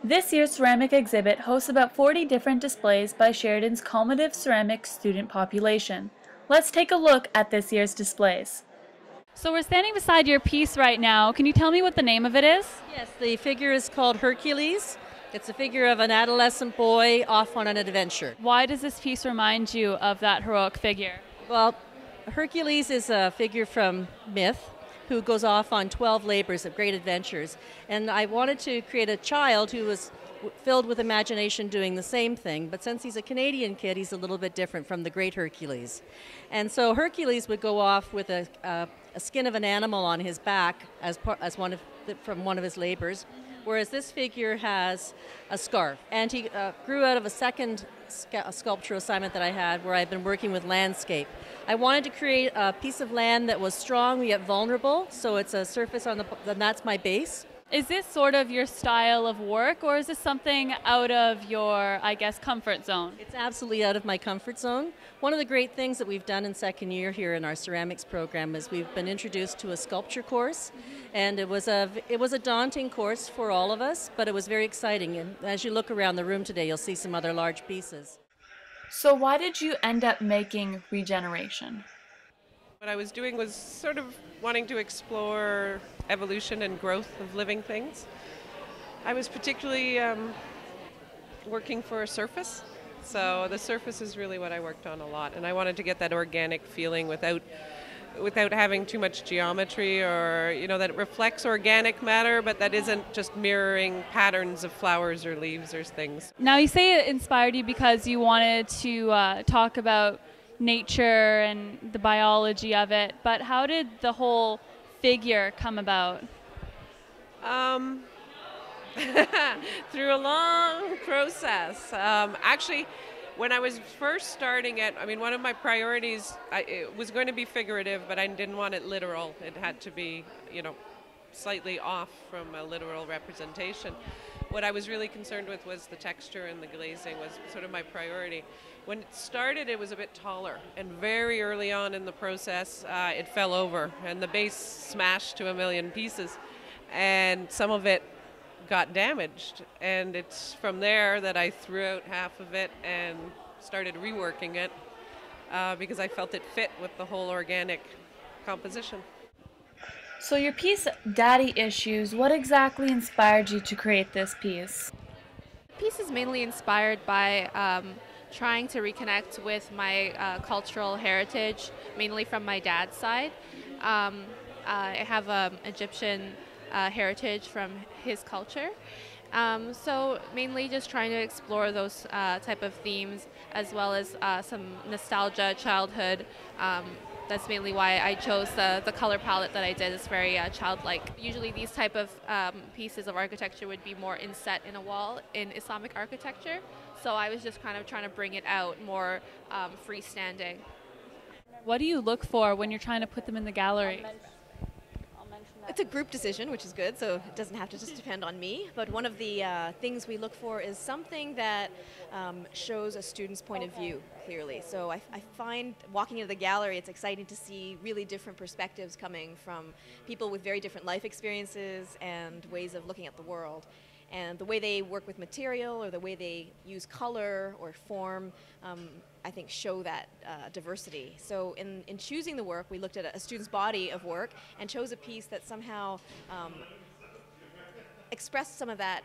This year's ceramic exhibit hosts about 40 different displays by Sheridan's cumulative ceramic student population. Let's take a look at this year's displays. So we're standing beside your piece right now. Can you tell me what the name of it is? Yes, the figure is called Hercules. It's a figure of an adolescent boy off on an adventure. Why does this piece remind you of that heroic figure? Well, Hercules is a figure from myth who goes off on 12 labors of great adventures. And I wanted to create a child who was filled with imagination doing the same thing, but since he's a Canadian kid, he's a little bit different from the great Hercules. And so Hercules would go off with a skin of an animal on his back from one of his labors, whereas this figure has a scarf. And he grew out of a second sculptural assignment that I had where I've been working with landscape. I wanted to create a piece of land that was strong yet vulnerable, so it's a surface and that's my base. Is this sort of your style of work, or is this something out of your, I guess, comfort zone? It's absolutely out of my comfort zone. One of the great things that we've done in second year here in our ceramics program is we've been introduced to a sculpture course, and it was a daunting course for all of us, but it was very exciting. And as you look around the room today, you'll see some other large pieces. So why did you end up making regeneration? What I was doing was sort of wanting to explore evolution and growth of living things. I was particularly working for a surface, so the surface is really what I worked on a lot, and I wanted to get that organic feeling without having too much geometry, or that it reflects organic matter, but that isn't just mirroring patterns of flowers or leaves or things. Now you say it inspired you because you wanted to talk about nature and the biology of it, but how did the whole figure come about? Through a long process. Actually, when I was first starting it, one of my priorities, it was going to be figurative, but I didn't want it literal. It had to be, slightly off from a literal representation. What I was really concerned with was the texture, and the glazing was sort of my priority. When it started, it was a bit taller, and very early on in the process, it fell over, and the base smashed to a million pieces, and some of it got damaged. And it's from there that I threw out half of it and started reworking it because I felt it fit with the whole organic composition. So your piece, Daddy Issues, what exactly inspired you to create this piece? The piece is mainly inspired by trying to reconnect with my cultural heritage, mainly from my dad's side. I have Egyptian heritage from his culture. So mainly just trying to explore those type of themes, as well as some nostalgia, childhood. That's mainly why I chose the color palette that I did. It's very childlike. Usually these type of pieces of architecture would be more inset in a wall in Islamic architecture. So I was just kind of trying to bring it out more freestanding. What do you look for when you're trying to put them in the gallery? It's a group decision, which is good, so it doesn't have to just depend on me. But one of the things we look for is something that shows a student's point of view clearly. So I find walking into the gallery, it's exciting to see really different perspectives coming from people with very different life experiences and ways of looking at the world. And the way they work with material, or the way they use color or form, I think show that diversity. So in choosing the work, we looked at a student's body of work and chose a piece that somehow expressed some of that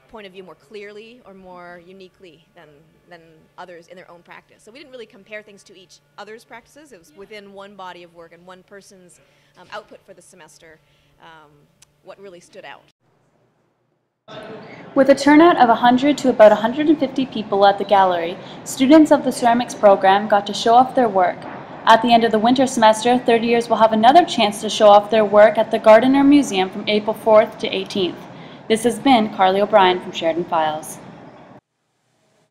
point of view more clearly or more uniquely than others in their own practice. So we didn't really compare things to each other's practices. It was within one body of work and one person's output for the semester what really stood out. With a turnout of 100 to about 150 people at the gallery, students of the ceramics program got to show off their work. At the end of the winter semester, third years will have another chance to show off their work at the Gardiner Museum from April 4th to 18th. This has been Carly O'Brien from Sheridan Files.